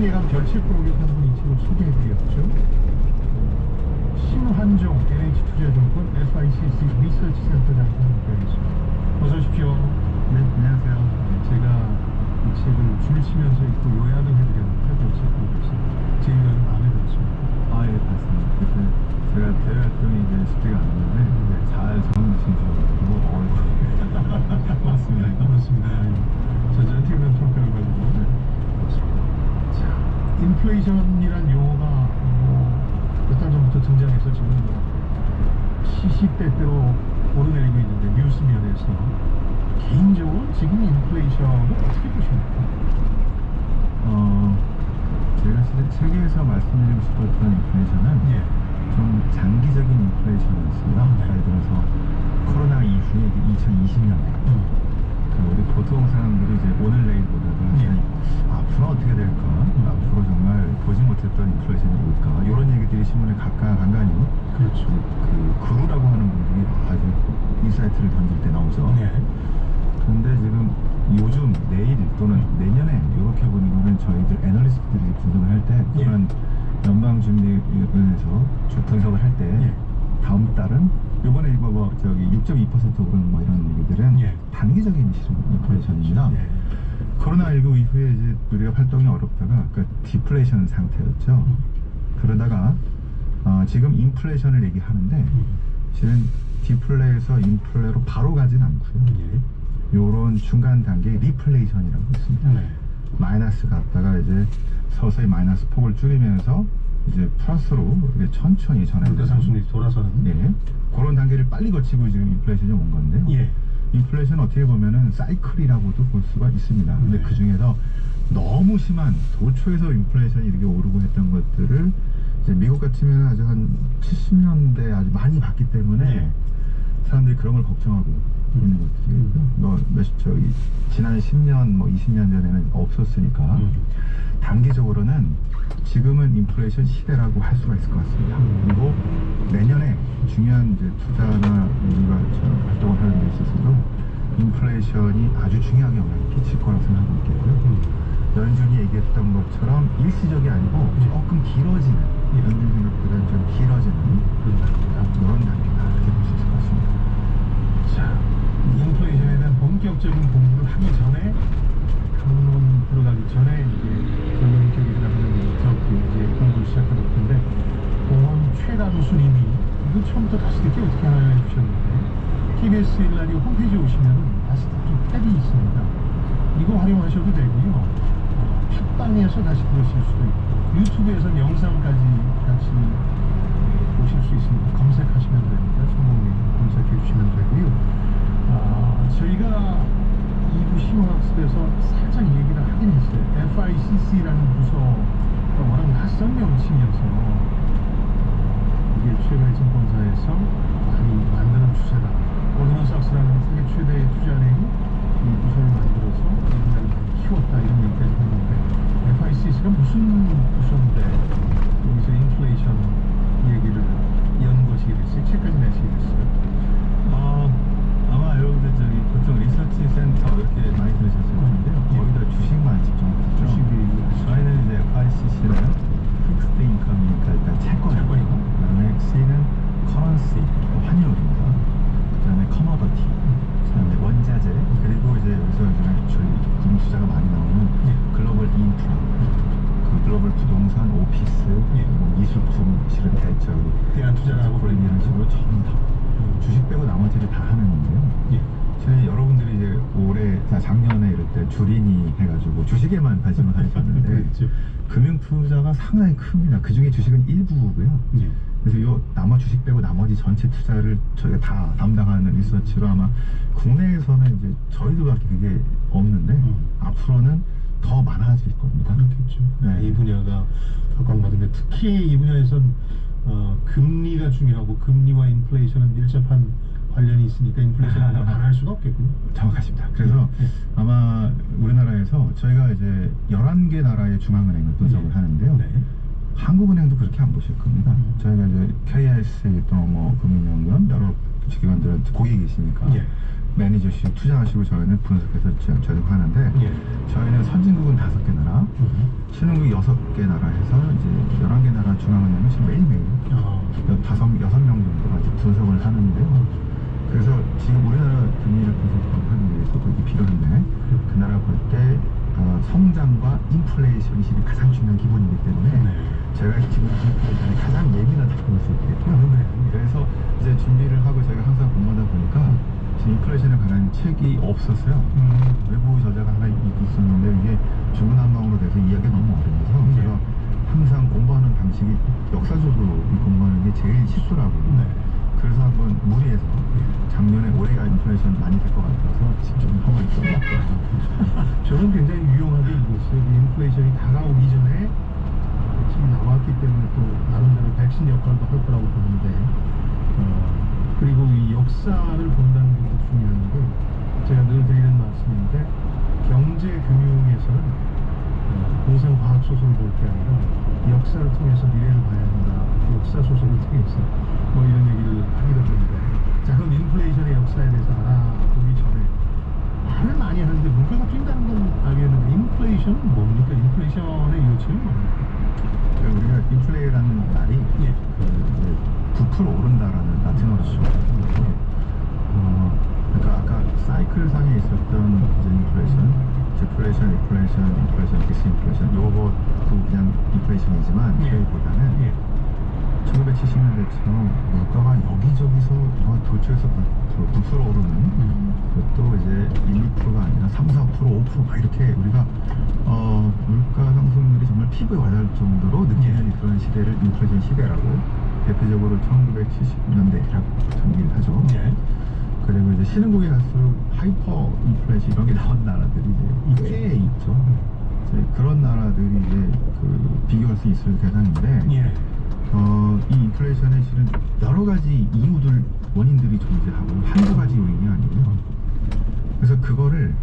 예감 결실 프로그램 한 분이 지금 소개해드렸죠. 심한종 NH투자증권 FICC 리서치 센터장 연결했습니다. 어서 오십시오. 네, 안녕하세요. 제가 이 책을 줄 치면서 읽고 요약을 해드렸는데 벌써 보겠습니다. 제 의견은 마음에 들었습니다. 아, 예, 맞습니다. 그래서 제가 대외 활동이 이제 쉽지가 않았는데, 잘 적응하신 줄 알고, 고맙습니다. 고맙습니다. 저 어떻게 보면 평가를 가지고 고맙습니다. 자, 인플레이션이란 용어가 몇 달 전부터 등장해서 지금 시시때때로 오르내리고 있는데 뉴스면에서 개인적으로 지금 인플레이션을 어떻게 보십니까? 제가 세계에서 말씀드리고 싶었던 인플레이션은 예. 좀 장기적인 인플레이션이었어요. 예를 들어서 코로나 이후에 2020년에 우리 보통 사람들이 이제 오늘 내일 보다가 예. 앞으로 어떻게 될까? 앞으로 정말 보지 못했던 인플레이션이 올까? 이런 얘기들이 신문에 간간히 그렇죠. 그 그루라고 하는 분들이 아주 인사이트를 던질 때 나오죠. 네. 그런데 지금 요즘 내일 또는 내년에 이렇게 보는 거는 저희들 애널리스트들이 분석을 할 때 또는 연방준비위원회에서 분석을 할 때 예. 다음 달은 이번에 이거 뭐 저기 6.2% 오르는 뭐 이런 얘기들은 예. 단기적인 인플레이션입니다. 예. 코로나19 이후에 이제 우리가 활동이 어렵다가 그러니까 디플레이션 상태였죠. 그러다가 지금 인플레이션을 얘기하는데 실은 디플레에서 인플레로 바로 가진 않고요. 예. 요런 중간 단계 리플레이션이라고 있습니다. 네. 마이너스 갔다가 이제 서서히 마이너스 폭을 줄이면서 이제 플러스로 이렇게 천천히 전환되는 상순이 돌아서는. 예. 그런 단계를 빨리 거치고 지금 인플레이션이 온 건데요. 예. 인플레이션 어떻게 보면은 사이클이라고도 볼 수가 있습니다. 근데 네. 그 중에서 너무 심한 도초에서 인플레이션이 이렇게 오르고 했던 것들을 이제 미국 같으면 아주 한 70년대 아주 많이 봤기 때문에 예. 사람들이 그런 걸 걱정하고 있는 것들이고요. 저기 지난 10년 뭐 20년 전에는 없었으니까 단기적으로는 지금은 인플레이션 시대라고 할 수가 있을 것 같습니다. 그리고 내년에 중요한 이제 투자나 우리가 활동을 하는 데 있어서도 인플레이션이 아주 중요하게 영향을 끼칠 거라고 생각하고 있겠고요. 연준이 얘기했던 것처럼 일시적이 아니고 조금 길어지는 연준 생각보다는 좀 길어지는 그런 단계다 이렇게 볼 수 있을 것 같습니다. 자, 인플레이션에 대한 본격적인 공부를 하기 전에 강론 들어가기 전에 이제 전문격이 들어가는 이제 공부를 시작하는 건데 공원 최강수님이 이거 처음부터 다시 듣기 어떻게 하나 해주셨는데 TBS 1라디오 홈페이지에 오시면은 다시 듣기 탭이 있습니다. 이거 활용하셔도 되고요. 팟빵에서 다시 들으실 수도 있고 유튜브에서는 영상까지 같이 보실 수 있습니다. 검색하시면 됩니다. 성공님 검색해 주시면 되고요. 저희가 2부 신호학습에서 살짝 얘기를 하긴 했어요. FICC라는 부서가 워낙 낯선 명칭이어서 이게 최근에 증권사에서 많이 만드는 추세다. 골드만삭스라는 세계 최대의 투자은행이 이 부서를 만들어서 옛날에 키웠다 이런 얘기까지 했는데 FICC가 무슨 부서인데 여기서 인플레이션 얘기를 연구하시게 됐어요? 책까지 내시게 됐어요? 아마 여러분들 저기 보통 리서치 센터 이렇게 많이 들으셨을 텐데요. 거의 다 주식만 집중하죠. 주식이 저희는 이제 FICC는 픽스드 인컴이니까 일단 채권이고, 그다음에 C는 커런시, 환율입니다. 그다음에 커머더티, 그다음에 원자재, 그리고 이제 여기서 저희 금융 투자가 많이 나오는 글로벌 인프라, 그 글로벌 부동산, 오피스, 뭐 미술품, 실은 대한 투자라고 그런 이런 식으로 전부 다 주식 빼고 나머지를 다 하는데요. 저희 여러분들이 이제 올해 작년에 이럴 때 주린이 해가지고 주식에만 관심을 하셨는데 그렇죠. 금융 투자가 상당히 큽니다. 그 중에 주식은 일부고요. 그래서 요 나머지 주식 빼고 나머지 전체 투자를 저희가 다 담당하는 리서치로 아마 국내에서는 이제 저희들밖에 그게 없는데 앞으로는 더 많아질 겁니다. 그렇겠죠. 네. 이 분야가 각광받는데 특히 이 분야에선 금리가 중요하고 금리와 인플레이션은 밀접한 관련이 있으니까 인플레이션을 안 할 수가 없겠군요. 정확하십니다. 그래서 아마 우리나라에서 저희가 이제 11개 나라의 중앙은행을 분석을 하는데요. 한국은행도 그렇게 안 보실 겁니다. 저희가 이제 KIC 또 뭐 금융연구원 여러 기관들한테 거기 계시니까 매니저십 투자하시고 저희는 분석해서 적용하는데 예. 저희는 선진국은 5개 나라, 신흥국 6개 나라 해서 이제 11개 나라 중앙은행은 지금 매일매일 6명 정도가 이제 분석을 하는데요. 그래서 지금 우리나라 금리를 분석하기 위해서도 이게 필요한데 그 나라 볼 때 성장과 인플레이션이 가장 중요한 기본이기 때문에 제가 지금 인플레이션에 가장 예민하다고 볼 수 있겠고요. 그래서 이제 준비를 하고 저희가 항상 공부하다 보니까 지금 인플레이션에 관한 책이 없었어요. 외부 저자가 하나 있었는데 이게 중구난방으로 돼서 이해하기 너무 어려워서 제가 항상 공부하는 방식이 역사적으로 공부하는 게 제일 쉽더라고요. 그래서 한번 무리해서 작년에 올해가 인플레이션 많이 될 것 같아서 집중하고 있어요. 저는 굉장히 유용하게 읽었어요. 인플레이션이 다가오기 전에 지금 나왔기 때문에 또 나름대로 백신 역할도 할 거라고 보는데 그리고 이 역사를 본다는 게 중요한 게 제가 늘 드리는 말씀인데 경제 금융에서는 공상 과학 소설을 볼 게 아니라 역사를 통해서 미래를 봐야 한다. 역사 소설을 통해서 뭐 이런 얘기를 하기도 하는데 자 그럼 인플레이션의 역사에 대해서 알아보기 전에 말을 많이 하는데 물가가 뛴다는 건 알겠는데 인플레이션은 뭡니까? 인플레이션의 요체는 뭡니까? 그러니까 우리가 인플레라는 말이 예. 부풀어 오른다라는 라틴어죠. 그러니까 아까 사이클 상에 있었던 이제 인플레이션, 디플레이션, 인플레이션, 디스인플레이션 요것도 그냥 인플레이션이지만 저희보다는 1970년대처럼 물가가 여기저기서 도처에서 부풀어 오르는 그것도 이제 1, 2%가 아니라 3, 4%, 5%막 이렇게 우리가 물가 상승률이 정말 피부에 와닿을 정도로 느끼는 그런 시대를 인플레이션 시대라고 대표적으로 1970년대라고 정의를 하죠. 그리고 이제 신흥국에 갈수록 하이퍼 인플레이션 이런 게 나온 나라들이 이제 꽤 있죠. 이제 그런 나라들이 이제 비교할 수 있을 대상인데 이 인플레이션에 실은 여러 가지 이유들, 원인들이 존재하고 한두 가지 요인이 아니고요. 그래서 그거를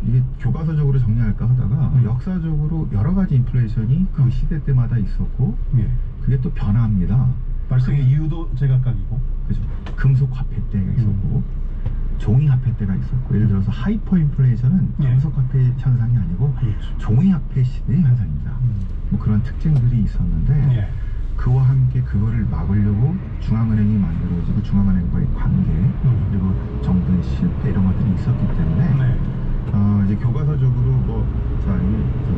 이게 교과서적으로 정리할까 하다가 역사적으로 여러 가지 인플레이션이 그 시대 때마다 있었고 그게 또 변화합니다. 발생의 이유도 제각각이고 그죠. 금속 화폐 때가 있었고 종이 화폐 때가 있었고 예를 들어서 하이퍼 인플레이션은 금속 화폐 현상이 아니고 종이 화폐 시대의 현상입니다. 뭐 그런 특징들이 있었는데 그와 함께 그거를 막으려고 중앙은행이 만들어지고 중앙은행과의 관계 그리고 정부의 실패 이런 것들이 있었기 때문에 이제 교과서적으로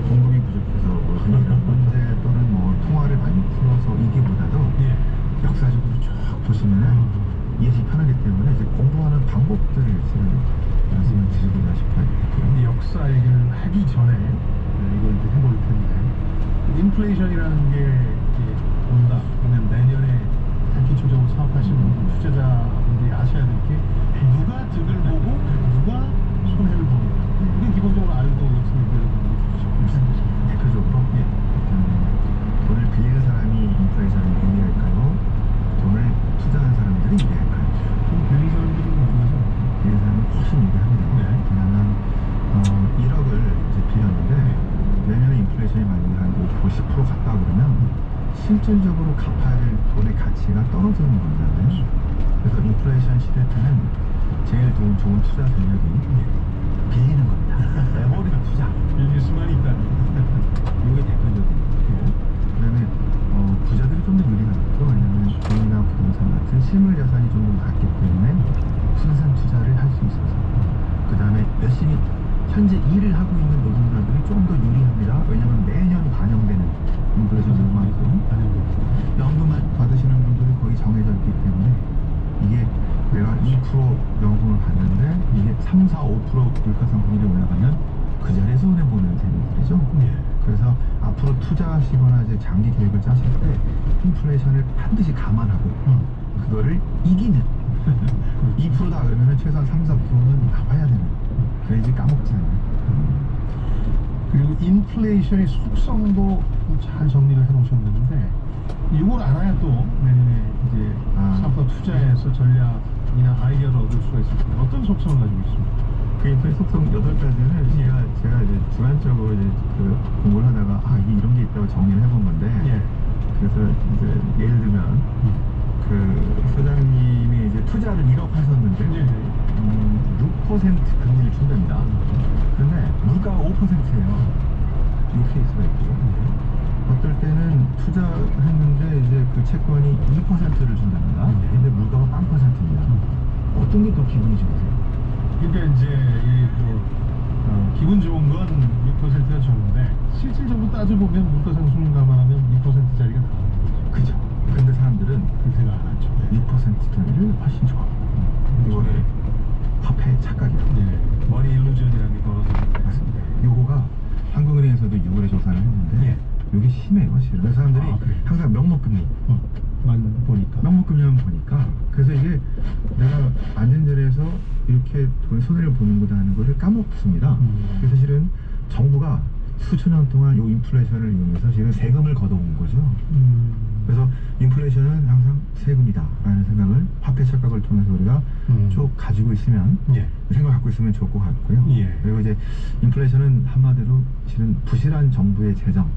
공급이 부족해서 이런 문제 또는 뭐 통화를 많이 풀어서 이기보다도 역사적으로 쭉 보시면은 이해하기 편하기 때문에 이제 공부하는 방법들을 지금 말씀을 드리고자 싶어요. 이 역사 얘기를 하기 전에 이걸 이제 해볼 텐데 인플레이션이라는 게 온다 그러면 내년에 단기초적으로 사업하시는 투자자분들이 아셔야 될 게 누가 득을 보고 누가 손해를 봅니다. 이게 기본적으로 알고 있으면 대표적으로 돈을 빌리는 사람이 인플레이션에 유리할까요? 돈을 투자하는 사람들이 유리할까요? 좀 빌린 사람들이 유리해서 빌리는 사람은 훨씬 유리합니다. 왜냐하면 1억을 이제 빌렸는데 내년에 인플레이션이 만약에 한 5%, 10% 갔다 그러면 실질적으로 갚아야 될 돈의 가치가 떨어지는 거잖아요. 그래서 인플레이션 시대 때는 제일 좋은 투자 전략이 빌리는 겁니다. 메모리 투자 빌릴 수만 있다면 이게 대표적인 거고 그 다음에 부자들이 좀 더 유리하겠죠. 왜냐하면 돈이나 부동산 같은 실물 자산이 좀 더 낮기 때문에 분산 투자를 할 수 있어서 그 다음에 열심히 현재 일을 하고 있는 노동자들이 조금 더 유리합니다. 왜냐하면 매년 반영되는 인플레이션 요만큼 연금을 받으시는 분들이 거의 정해져 있기 때문에 이게 내가 2% 연금을 받는데 이게 3, 4, 5% 물가상승률이 올라가면 그 자리에서 손해보는 셈이죠. 그래서 앞으로 투자하시거나 이제 장기 계획을 짜실 때 인플레이션을 반드시 감안하고 그거를 이기는 2%다 그러면 최소한 3, 4%는 나와야 되는 그래야지 까먹지 않아요. 그리고 인플레이션의 속성도 잘 정리를 해놓으셨는데 이걸 알아야 또 내년에 이제 사업과 투자해서 전략이나 아이디어를 얻을 수가 있을 텐데 어떤 속성을 가지고 있습니까? 그 인플레 속성 8가지는 제가 이제 주관적으로 이제 공부를 하다가 이게 이런 게 있다고 정리를 해본 건데 그래서 이제 예를 들면 그 소장님이 이제 투자를 1억 하셨는데 6% 금리를 준답니다. 그런데 물가가 5%예요. 이 케이스가 있고, 어떨 때는 투자했는데 이제 그 채권이 2%를 준답니다. 근데 물가가 0.0%입니다. 어떤 게 더 기분이 좋으세요? 그러니까 이제 기분 좋은 건 6%가 좋은데 실질적으로 따져보면 물가 상승 감안하면 2%짜리가 나오는 거죠. 그죠? 근데 사람들은 그때가 안 하죠. 2%짜리를 훨씬 좋아. 이거는 화폐의 착각이에요. 네. 머니 일루전이라는 게 걸어서 맞습니다. 요거가 한국은행에서도 6월에 조사를 했는데 이게 심해요, 실은. 그래서 사람들이 그래요? 항상 명목금리 만 보니까 명목금리만 보니까, 그래서 이게 내가 안전자리에서 이렇게 돈 손해를 보는 거다 하는 거를 까먹습니다. 그래서 실은 정부가 수천 년 동안 이 인플레이션을 이용해서 실은 세금을 걷어온 거죠. 그래서 인플레이션은 항상 세금이다 라는 생각을, 화폐 착각을 통해서 우리가 쭉 가지고 있으면, 생각을 갖고 있으면 좋을 것 같고요. 그리고 이제 인플레이션은 한마디로 실은 부실한 정부의 재정,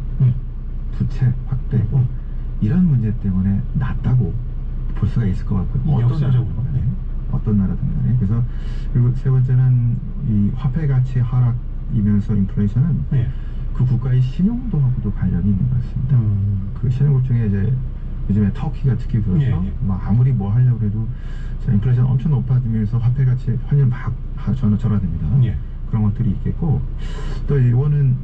부채 확대, 이런 문제 때문에 낮다고 볼 수가 있을 것 같고요. 역사적으로. 어떤 나라든 간에. 그래서, 그리고 세 번째는 이 화폐 가치 하락이면서 인플레이션은 그 국가의 신용도하고도 관련이 있는 것 같습니다. 그 신용국 중에 이제 요즘에 터키가 특히 그렇죠. 막 아무리 뭐 하려고 해도 인플레이션 엄청 높아지면서 화폐 가치 환율 막 전화됩니다. 그런 것들이 있겠고, 또 이거는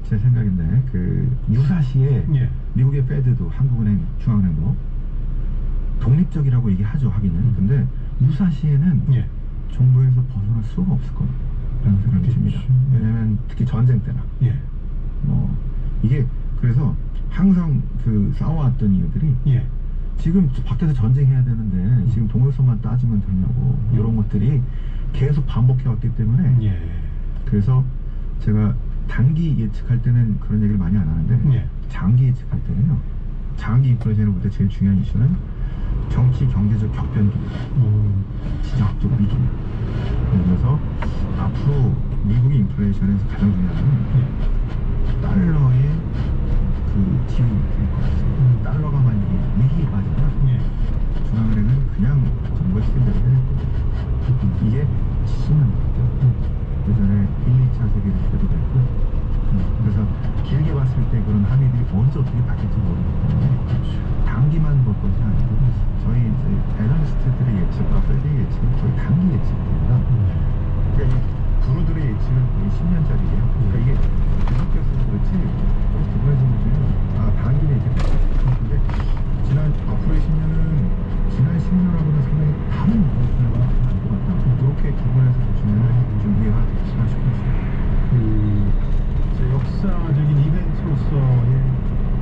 제 생각인데 그 유사시에 미국의 페드도 한국은행 중앙은행도 독립적이라고 얘기하죠, 하기는. 근데 유사시에는 정부에서 벗어날 수가 없을 거라는 생각이 듭니다. 왜냐면 특히 전쟁 때나 뭐 이게, 그래서 항상 그 싸워왔던 이유들이 지금 밖에서 전쟁해야 되는데 지금 동물성만 따지면 되냐고, 이런 것들이 계속 반복해 왔기 때문에. 그래서 제가 단기 예측할 때는 그런 얘기를 많이 안 하는데 장기 예측할 때는요, 장기 인플레이션을 볼 때 제일 중요한 이슈는 정치 경제적 격변기, 지정학적 위기. 그래서 앞으로 미국의 인플레이션에서 가장 중요한 건 달러의 그 지위일 것 같습니다. 달러가 만약에 위기에 빠지면 중앙은행은 그냥 정부의 시대대로 해야 될 거예요. 이게 70년 됐죠. 예전에 1, 2차 세계대전 때도 그랬고, 그래서 길게 봤을 때 그런 함의들이 언제 어떻게 바뀔지 모르기 때문에 단기만 볼 것이 아니고, 저희 이제 애널리스트들의 예측과 페드의 예측은 거의 단기 예측입니다. 그러니까 이 구루들의 예측은 거의 10년짜리예요. 그러니까 이게 계속해서 그렇지, 두 분에서 보시면 단기 예측. 근데 앞으로의 10년은 지난 10년하고는 상당히 다른 결과가 나올 것 같다. 그렇게 기본에서 보시면 준비가 되시나 싶습니다. 역사적인 이벤트로서의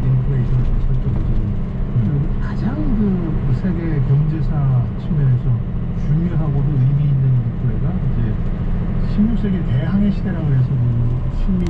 인플레이션을 살펴보자면 가장 그 세계 경제사 측면에서 중요하고도 의미 있는 인플레가 이제 16세기 대항해 시대라고 해서 그 식민